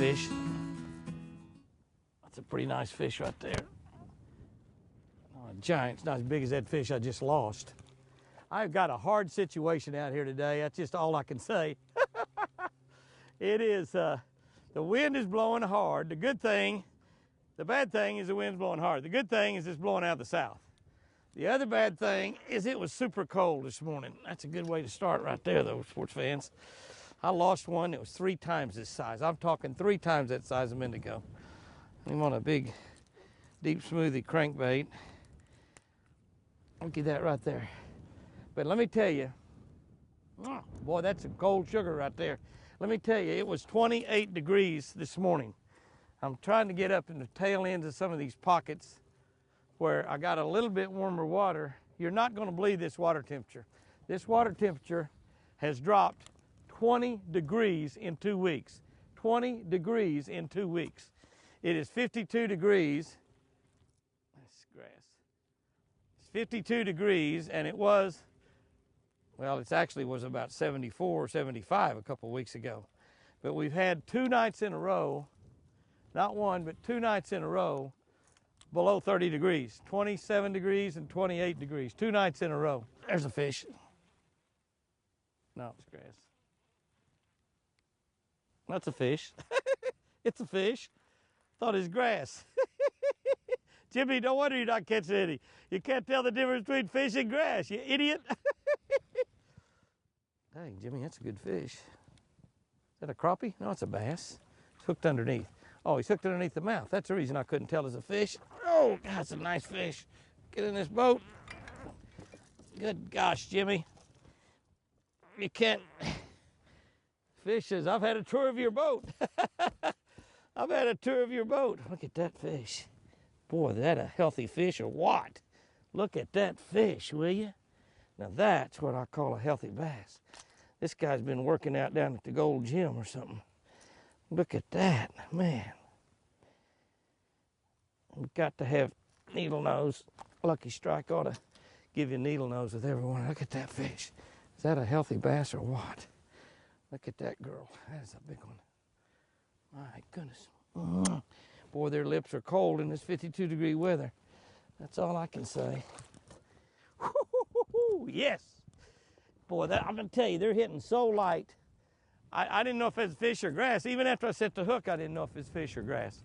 fish. That's a pretty nice fish right there. Oh, a giant. It's not as big as that fish I just lost. I've got a hard situation out here today. That's just all I can say. It is, the wind is blowing hard. The bad thing is the wind's blowing hard. The good thing is it's blowing out of the south. The other bad thing is it was super cold this morning. That's a good way to start right there, though, sports fans. I lost one that was 3 times this size. I'm talking 3 times that size a minute ago. I'm on a big, deep smoothie crankbait. Look at that right there. But let me tell you, oh, boy, that's some cold sugar right there. Let me tell you, it was 28 degrees this morning. I'm trying to get up in the tail ends of some of these pockets where I got a little bit warmer water. You're not going to believe this water temperature. This water temperature has dropped 20 degrees in 2 weeks. 20 degrees in 2 weeks. It is 52 degrees. That's grass. It's 52 degrees, and it was, well, it actually was about 74 or 75 a couple weeks ago. But we've had 2 nights in a row, not one, but 2 nights in a row, below 30 degrees, 27 degrees and 28 degrees, 2 nights in a row. There's a fish. No, it's grass. That's a fish. It's a fish. Thought it was grass. Jimmy, no wonder you're not catching any. You can't tell the difference between fish and grass, you idiot. Dang, Jimmy, that's a good fish. Is that a crappie? No, it's a bass. It's hooked underneath. Oh, he's hooked underneath the mouth. That's the reason I couldn't tell it's a fish. Oh, God, that's a nice fish. Get in this boat. Good gosh, Jimmy. You can't. Fish says, I've had a tour of your boat. I've had a tour of your boat. Look at that fish. Boy, is that a healthy fish or what? Look at that fish, will you? Now that's what I call a healthy bass. This guy's been working out down at the Gold Gym or something. Look at that, man. We've got to have needle nose. Lucky Strike ought to give you needle nose with everyone. Look at that fish. Is that a healthy bass or what? Look at that girl. That is a big one. My goodness. Boy, their lips are cold in this 52-degree weather. That's all I can say. Yes. Boy, I'm going to tell you, they're hitting so light. I didn't know if it was fish or grass. Even after I set the hook, I didn't know if it was fish or grass.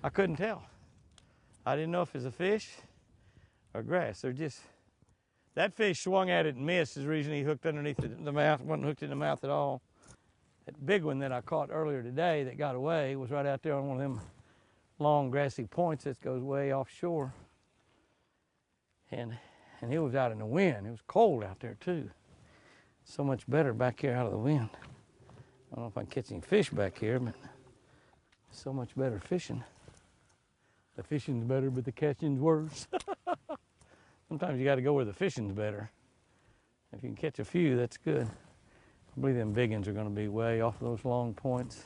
I couldn't tell. I didn't know if it was a fish or grass. They're just, that fish swung at it and missed is the reason he hooked underneath the mouth. Wasn't hooked in the mouth at all. That big one that I caught earlier today that got away was right out there on one of them long grassy points that goes way offshore. And it was out in the wind. It was cold out there too. So much better back here out of the wind. I don't know if I can catch any fish back here, but so much better fishing. The fishing's better, but the catching's worse. Sometimes you got to go where the fishing's better. If you can catch a few, that's good. I believe them big ones are going to be way off those long points,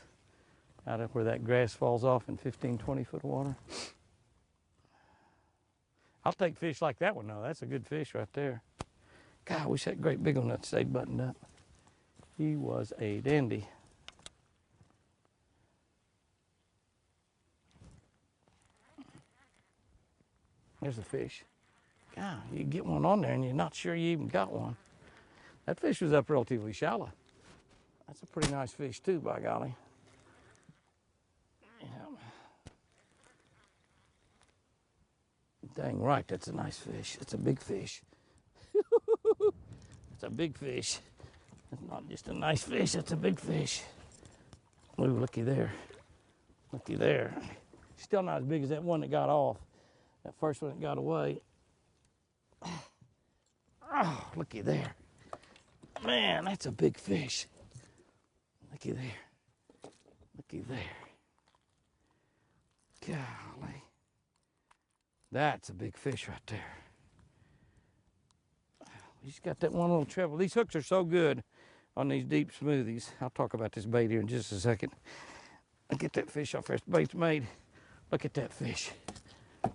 out up where that grass falls off in 15, 20 foot of water. I'll take fish like that one, though. That's a good fish right there. God, I wish that great big one that stayed buttoned up. He was a dandy. There's a fish. God, you get one on there and you're not sure you even got one. That fish was up relatively shallow. That's a pretty nice fish too, by golly. Yeah. Dang right, that's a nice fish. It's a big fish. It's a big fish. It's not just a nice fish, it's a big fish. Ooh, looky there. Looky there. Still not as big as that one that got off. That first one that got away. Oh, looky there. Man, that's a big fish. Looky there. Looky there. Golly. That's a big fish right there. He's got that one little treble. These hooks are so good on these deep smoothies. I'll talk about this bait here in just a second. I'll get that fish off after the bait's made. Look at that fish.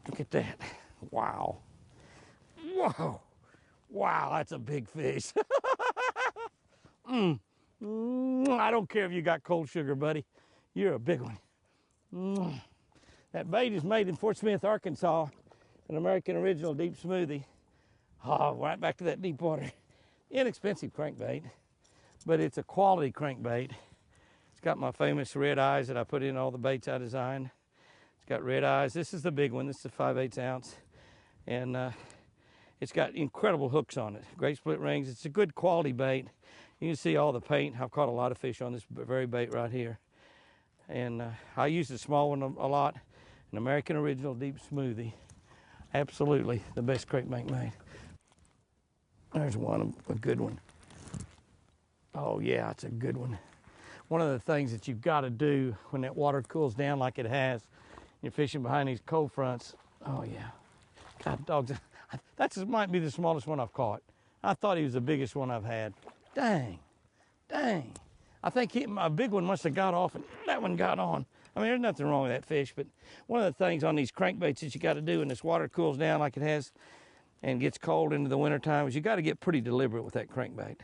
Look at that. Wow. Whoa. Wow, that's a big fish. I don't care if you got cold sugar, buddy. You're a big one. That bait is made in Fort Smith, Arkansas, an American Original Deep Smoothie. Oh, right back to that deep water. Inexpensive crankbait, but it's a quality crankbait. It's got my famous red eyes that I put in all the baits I designed. It's got red eyes. This is the big one. This is a 5/8 ounce. And it's got incredible hooks on it. Great split rings. It's a good quality bait. You can see all the paint. I've caught a lot of fish on this very bait right here. And I use the small one a lot. An American Original Deep Smoothie. Absolutely the best crankbait made. There's one, a good one. Oh yeah, it's a good one. One of the things that you've got to do when that water cools down like it has, you're fishing behind these cold fronts. Oh yeah. God, dogs, that might be the smallest one I've caught. I thought he was the biggest one I've had. Dang, dang. I think my big one must have got off and that one got on. I mean, there's nothing wrong with that fish, but one of the things on these crankbaits that you got to do when this water cools down like it has and gets cold into the wintertime is you got to get pretty deliberate with that crankbait.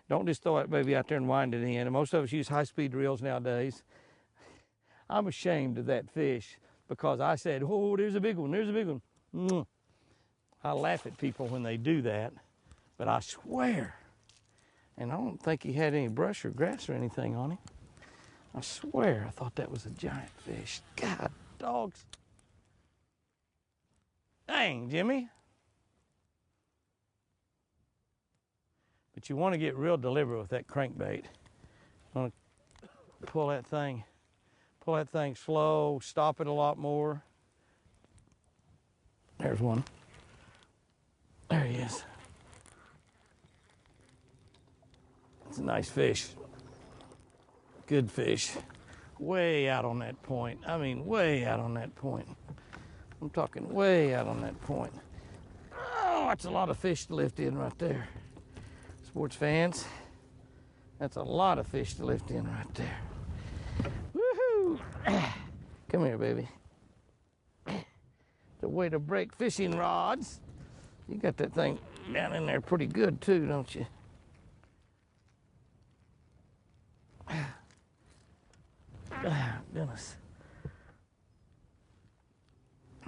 Don't just throw that baby out there and wind it in. And most of us use high-speed reels nowadays. I'm ashamed of that fish because I said, oh, there's a big one, there's a big one. I laugh at people when they do that, but I swear, and I don't think he had any brush or grass or anything on him. I swear I thought that was a giant fish. God, dogs. Dang, Jimmy. But you want to get real deliberate with that crankbait. You want to pull that thing slow, stop it a lot more. There's one. There he is. It's a nice fish. Good fish. Way out on that point. I mean, way out on that point. I'm talking way out on that point. Oh, that's a lot of fish to lift in right there. Sports fans, that's a lot of fish to lift in right there. Woohoo! Come here, baby. The way to break fishing rods. You got that thing down in there pretty good too, don't you? Goodness.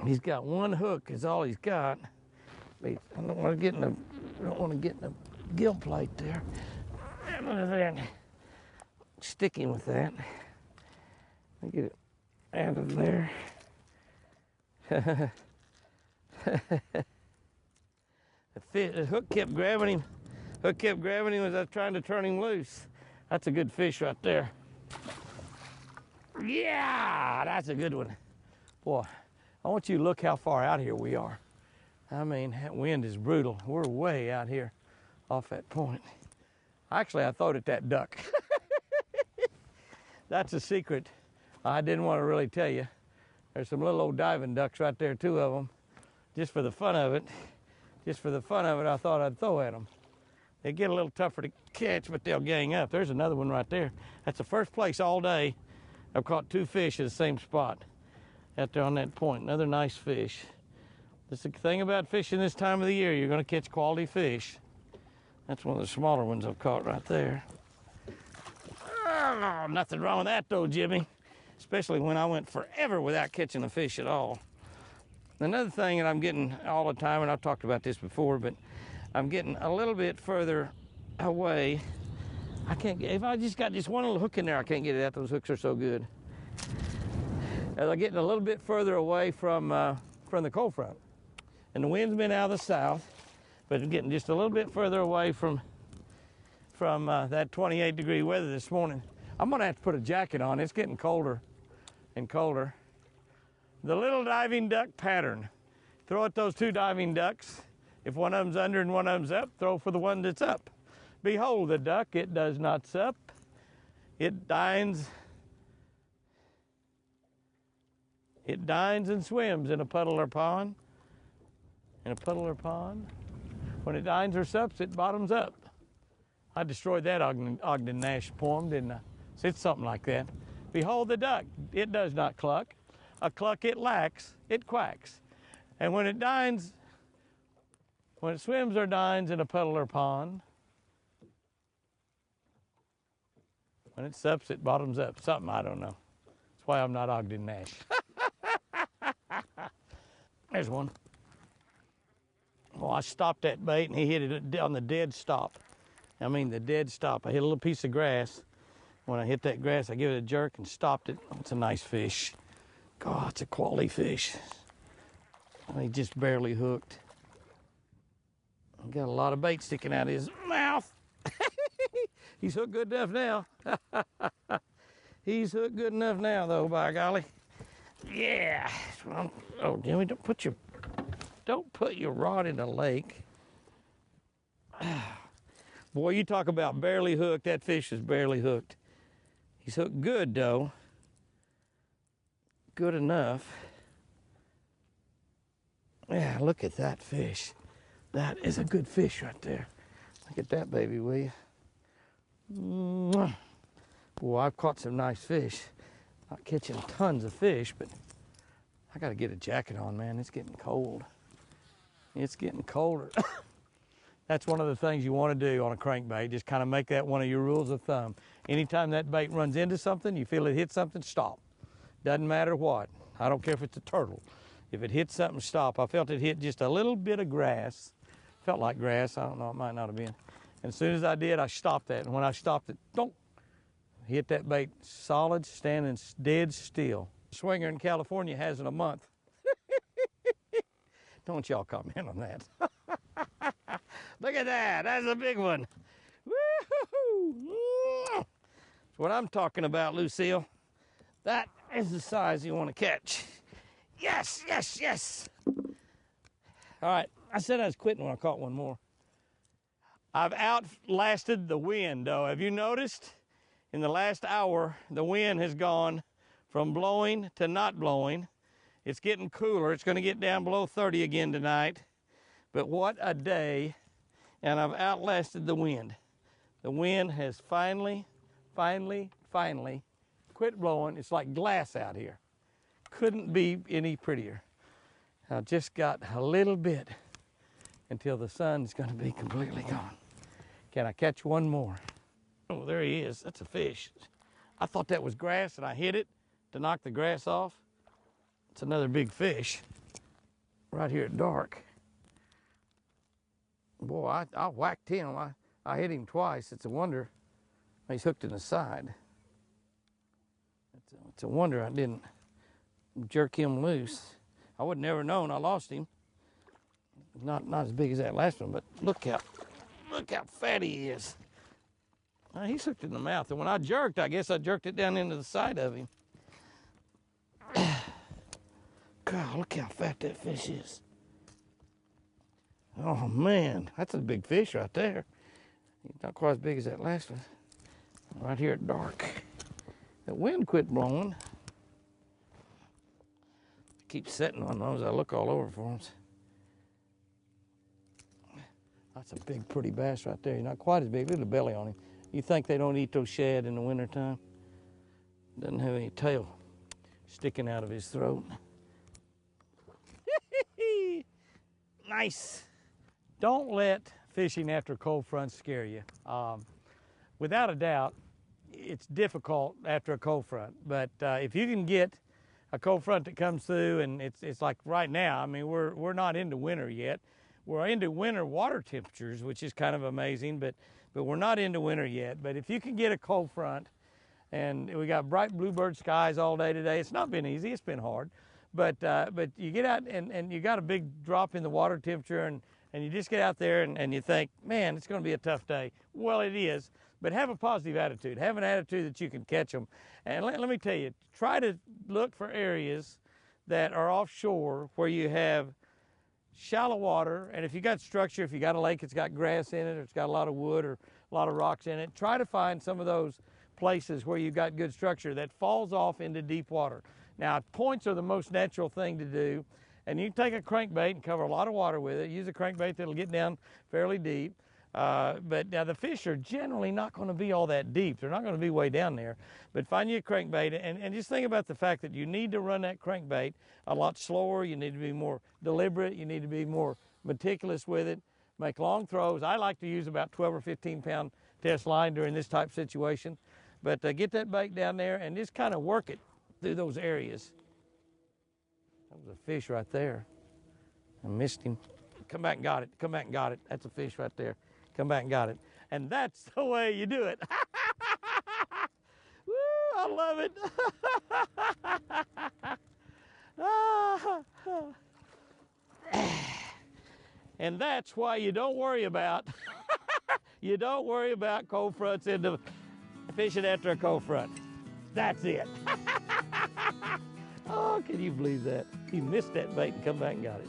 He's got one hook is all he's got. I don't want to get in the gill plate there. Sticking with that. Let me get it out of there. The hook kept grabbing him. Hook kept grabbing him as I was trying to turn him loose. That's a good fish right there. Yeah, that's a good one. Boy, I want you to look how far out here we are. I mean, that wind is brutal. We're way out here off that point. Actually, I thought at that duck. That's a secret I didn't want to really tell you. There's some little old diving ducks right there, 2 of them. Just for the fun of it, I thought I'd throw at them. They get a little tougher to catch, but they'll gang up. There's another one right there. That's the first place all day I've caught 2 fish at the same spot out there on that point. Another nice fish. That's the thing about fishing this time of the year. You're going to catch quality fish. That's one of the smaller ones I've caught right there. Oh, nothing wrong with that though, Jimmy. Especially when I went forever without catching a fish at all. Another thing that I'm getting all the time, and I've talked about this before, but I'm getting a little bit further away. I can't get, if I just got just one little hook in there, I can't get it out. Those hooks are so good. As I'm getting a little bit further away from the cold front. And the wind's been out of the south, but it's getting just a little bit further away from that 28-degree weather this morning. I'm gonna have to put a jacket on. It's getting colder and colder. The little diving duck pattern. Throw at those 2 diving ducks. If one of them's under and one of them's up, throw for the one that's up. Behold the duck, it does not sup. It dines and swims in a puddle or pond. In a puddle or pond. When it dines or sups, it bottoms up. I destroyed that Ogden Nash poem, didn't I? So it's something like that. Behold the duck, it does not cluck. A cluck it lacks, it quacks. And when it dines, when it swims or dines in a puddle or pond, when it sups, it bottoms up. Something, I don't know. why I'm not Ogden Nash. There's one. Well, I stopped that bait and he hit it on the dead stop. I mean the dead stop. I hit a little piece of grass. When I hit that grass, I give it a jerk and stopped it. Oh, it's a nice fish. God, it's a quality fish. He just barely hooked. He got a lot of bait sticking out of his mouth. He's hooked good enough now. He's hooked good enough now, though, by golly. Yeah. Oh, Jimmy, don't put your rod in the lake. Boy, you talk about barely hooked. That fish is barely hooked. He's hooked good, though. Good enough. Yeah, look at that fish. That is a good fish right there. Look at that baby, will you? Mwah. Boy, I've caught some nice fish. Not catching tons of fish, but I got to get a jacket on, man. It's getting cold. It's getting colder. That's one of the things you want to do on a crankbait. Just kind of make that one of your rules of thumb. Anytime that bait runs into something, you feel it hit something, stop. Doesn't matter what. I don't care if it's a turtle. If it hits something, stop. I felt it hit just a little bit of grass. Felt like grass. I don't know. It might not have been. And as soon as I did, I stopped that. And when I stopped it, don't hit that bait solid, standing dead still. Swinger in California has in a month. Don't y'all comment on that. Look at that. That's a big one. Woo-hoo-hoo. That's what I'm talking about, Lucille. That is the size you want to catch. Yes, yes, yes. All right. I said I was quitting when I caught one more. I've outlasted the wind, though. Have you noticed? In the last hour, the wind has gone from blowing to not blowing. It's getting cooler. It's going to get down below 30 again tonight. But what a day. And I've outlasted the wind. The wind has finally quit blowing. It's like glass out here. Couldn't be any prettier. I just got a little bit until the sun's going to be completely gone. Can I catch one more? Oh, there he is. That's a fish. I thought that was grass and I hit it to knock the grass off. It's another big fish right here at dark. Boy, I whacked him. I hit him twice. It's a wonder he's hooked in the side. It's a wonder I didn't jerk him loose. I would never known I lost him. Not as big as that last one, but look how fat he is. He's hooked in the mouth, and when I jerked, I guess I jerked it down into the side of him. God, look how fat that fish is. Oh man, that's a big fish right there. He's not quite as big as that last one. Right here at dark. The wind quit blowing. I keep setting on those. I look all over for them. That's a big, pretty bass right there. He's not quite as big. Look at the belly on him. You think they don't eat those shad in the wintertime? Doesn't have any tail sticking out of his throat. Nice. Don't let fishing after cold fronts scare you. Without a doubt, it's difficult after a cold front. But if you can get a cold front that comes through, and it's like right now, I mean, we're not into winter yet. We're into winter water temperatures, which is kind of amazing, but we're not into winter yet. But if you can get a cold front, and we got bright bluebird skies all day today, it's not been easy, it's been hard. But you get out and you got a big drop in the water temperature, and you just get out there and you think, man, it's going to be a tough day. Well, it is, but have a positive attitude. Have an attitude that you can catch them. And let me tell you, try to look for areas that are offshore where you have shallow water, and if you got structure, if you got a lake that's got grass in it, or it's got a lot of wood or a lot of rocks in it, try to find some of those places where you've got good structure that falls off into deep water. Now, points are the most natural thing to do, and you can take a crankbait and cover a lot of water with it. Use a crankbait that'll get down fairly deep. But now the fish are generally not going to be all that deep. They're not going to be way down there. But find you a crankbait, and just think about the fact that you need to run that crankbait a lot slower. You need to be more deliberate. You need to be more meticulous with it. Make long throws. I like to use about 12 or 15 pound test line during this type situation. But get that bait down there and just kind of work it. through those areas. That was a fish right there. I missed him. Come back and got it. Come back and got it. That's a fish right there. Come back and got it. And that's the way you do it. Woo, I love it. And that's why you don't worry about cold fronts in the fishing after a cold front. That's it. Oh, can you believe that? He missed that bait and come back and got it.